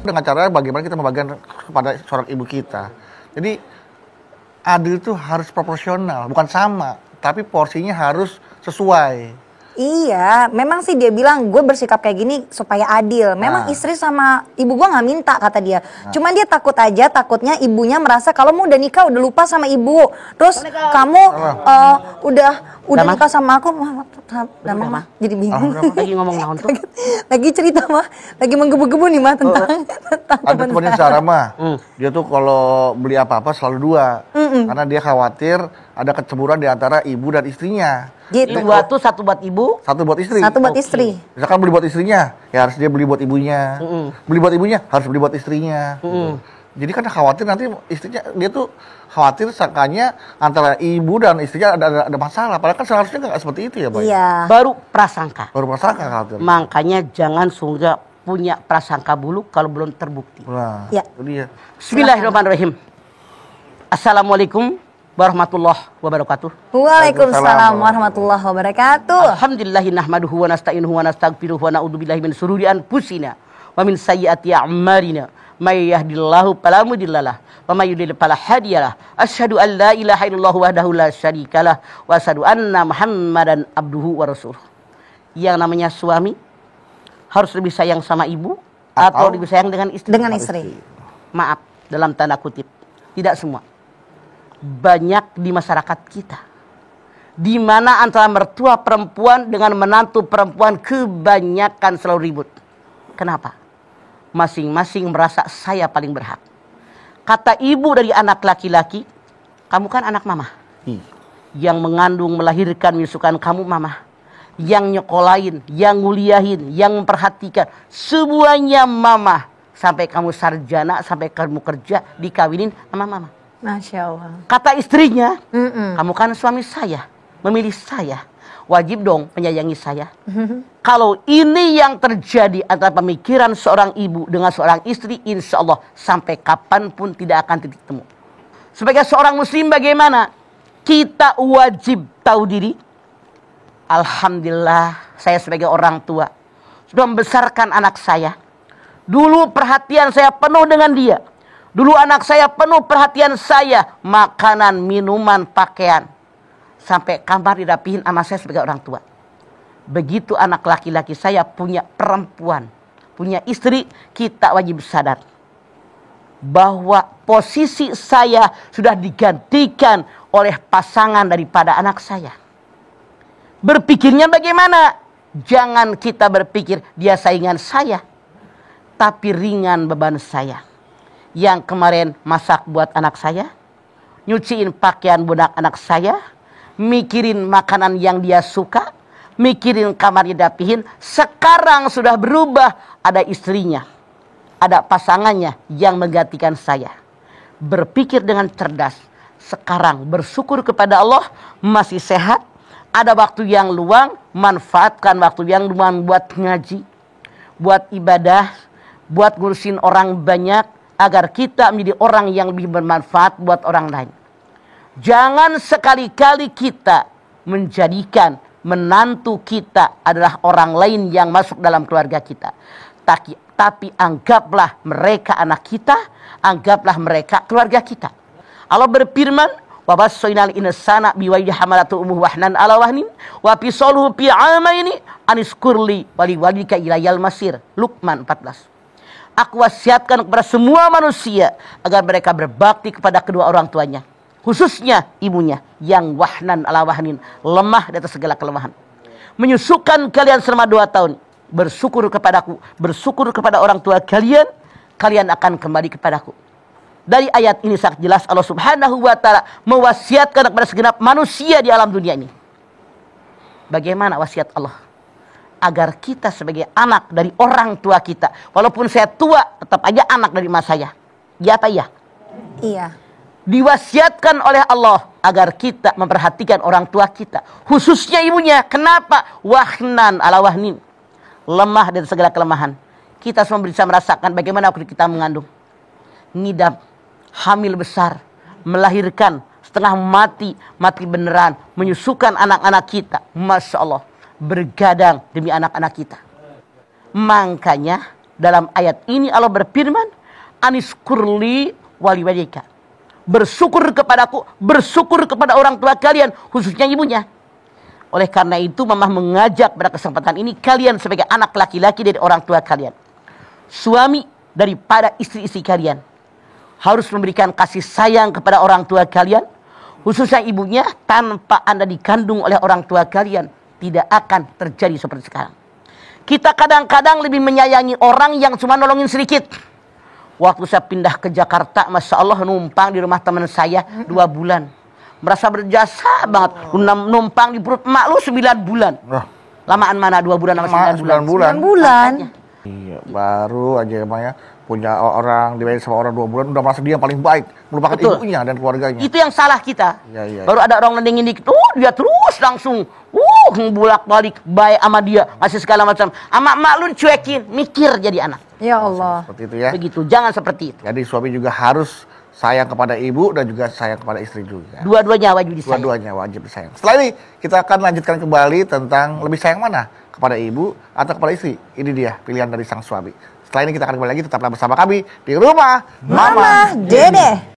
Dengan cara bagaimana kita membagikan kepada seorang ibu kita. Jadi adil itu harus proporsional, bukan sama, tapi porsinya harus sesuai. Iya, memang sih dia bilang gue bersikap kayak gini supaya adil. Memang istri sama ibu gue nggak minta kata dia. Cuman dia takut aja, takutnya ibunya merasa kalau mau udah nikah udah lupa sama ibu. Terus kamu udah nikah sama aku, mah jadi bingung. Lagi ngomong naon tuh? Lagi cerita mah, lagi menggebu-gebu nih mah tentang ada temannya Sarah mah. Dia tuh kalau beli apa-apa selalu dua. Karena dia khawatir ada kecemburuan di antara ibu dan istrinya. Gitu. Dua tuh, satu buat ibu, satu buat istri. Satu buat istri. Misalkan beli buat istrinya, ya harus dia beli buat ibunya. Beli buat ibunya, harus beli buat istrinya. Gitu. Jadi kan khawatir nanti istrinya, dia tuh khawatir sangkanya antara ibu dan istrinya ada masalah. Padahal kan seharusnya nggak seperti itu ya, Pak. Iya. baru prasangka. Baru prasangka khawatir. Makanya jangan sungguh punya prasangka buruk kalau belum terbukti. Nah, Ya. itu dia. Bismillahirrahmanirrahim. Assalamualaikum warahmatullahi wabarakatuh. Waalaikumsalam warahmatullahi wabarakatuh. Alhamdulillahi nahmaduhu wa nasta'inuhu wa nastaghfiruhu wa na'udzubillahi min syururi anfusina wa min sayyiati a'malina. May yahdihillahu fala mudhillalah wa may yudlil fala hadiyalah. Asyhadu an la ilaha illallah wahdahu la syarikalah wa asyhadu anna Muhammadan abduhu wa rasuluh. Yang namanya suami harus lebih sayang sama ibu atau lebih sayang dengan istri? Dengan istri. Maaf, dalam tanda kutip, tidak semua. Banyak di masyarakat kita di mana antara mertua perempuan dengan menantu perempuan kebanyakan selalu ribut. Kenapa? Masing-masing merasa saya paling berhak. Kata ibu dari anak laki-laki, kamu kan anak mama. Yang mengandung, melahirkan, menyusukan kamu mama. Yang nyekolahin, yang nguliahin, yang memperhatikan. Semuanya mama. Sampai kamu sarjana, sampai kamu kerja, dikawinin sama mama. Masya Allah. Kata istrinya, kamu kan suami saya, memilih saya, wajib dong menyayangi saya. Kalau ini yang terjadi antara pemikiran seorang ibu dengan seorang istri, insya Allah sampai kapanpun tidak akan titik temu. Sebagai seorang muslim bagaimana? Kita wajib tahu diri. Alhamdulillah saya sebagai orang tua sudah membesarkan anak saya. Dulu perhatian saya penuh dengan dia. Dulu anak saya penuh perhatian saya. Makanan, minuman, pakaian. Sampai kamar dirapihin sama saya sebagai orang tua. Begitu anak laki-laki saya punya perempuan. Punya istri, kita wajib sadar. Bahwa posisi saya sudah digantikan oleh pasangan daripada anak saya. Berpikirnya bagaimana? Jangan kita berpikir dia saingan saya. Tapi ringan beban saya. Yang kemarin masak buat anak saya, nyuciin pakaian budak anak saya, mikirin makanan yang dia suka, mikirin kamarnya dapihin. Sekarang sudah berubah, ada istrinya, ada pasangannya yang menggantikan saya. Berpikir dengan cerdas. Sekarang bersyukur kepada Allah masih sehat, ada waktu yang luang, manfaatkan waktu yang luang buat ngaji, buat ibadah, buat ngurusin orang banyak, agar kita menjadi orang yang lebih bermanfaat buat orang lain. Jangan sekali-kali kita menjadikan menantu kita adalah orang lain yang masuk dalam keluarga kita. Tapi anggaplah mereka anak kita, anggaplah mereka keluarga kita. Allah berfirman, wa bassainal insana biwajhi hamalatu ummuhu wahnan ala wahnin wa fisaluhu fi 'amaini aniskurli waliwalika ilayal masir. Luqman 14. Aku wasiatkan kepada semua manusia agar mereka berbakti kepada kedua orang tuanya, khususnya ibunya yang wahnan ala wahnin, lemah di atas segala kelemahan. Menyusukan kalian selama 2 tahun. Bersyukur kepadaku, bersyukur kepada orang tua kalian, kalian akan kembali kepadaku. Dari ayat ini sangat jelas Allah Subhanahu wa taala mewasiatkan kepada segenap manusia di alam dunia ini. Bagaimana wasiat Allah? Agar kita sebagai anak dari orang tua kita, walaupun saya tua, tetap aja anak dari emak saya. Ya apa iya? Iya. Diwasiatkan oleh Allah agar kita memperhatikan orang tua kita, khususnya ibunya. Kenapa? Wahnan ala wahnin, lemah dari segala kelemahan. Kita semua bisa merasakan bagaimana waktu kita mengandung, ngidam, hamil besar, melahirkan, setengah mati, mati beneran, menyusukan anak-anak kita. Masya Allah, bergadang demi anak-anak kita. Makanya dalam ayat ini Allah berfirman, aniskurli waliwalika. Bersyukur kepadaku, bersyukur kepada orang tua kalian, khususnya ibunya. Oleh karena itu Mamah mengajak pada kesempatan ini kalian sebagai anak laki-laki dari orang tua kalian, suami daripada istri-istri kalian, harus memberikan kasih sayang kepada orang tua kalian, khususnya ibunya. Tanpa Anda dikandung oleh orang tua kalian, tidak akan terjadi seperti sekarang. Kita kadang-kadang lebih menyayangi orang yang cuma nolongin sedikit. Waktu saya pindah ke Jakarta, Masya Allah, numpang di rumah teman saya 2 bulan. Merasa berjasa banget. Numpang di perut emak lu 9 bulan. Lamaan mana 2 bulan sama 9 bulan? 9 bulan. Iya, baru aja emangnya punya orang, dibayar sama orang 2 bulan, udah merasa dia yang paling baik, melupakan ibunya dan keluarganya. Itu yang salah kita. Iya. Baru ada orang nendingin dikit, dia terus langsung bolak-balik baik sama dia, masih segala macam. Ama emak lu dicuekin, mikir jadi anak. Ya Allah. Seperti itu ya. Begitu, jangan seperti itu. Jadi suami juga harus sayang kepada ibu dan juga sayang kepada istri juga. Dua-duanya wajib disayang. Dua-duanya wajib disayang. Setelah ini kita akan lanjutkan kembali tentang lebih sayang mana, kepada ibu atau kepada istri. Ini dia pilihan dari sang suami. Setelah ini kita akan kembali lagi, tetaplah bersama kami di Rumah Mama Dede.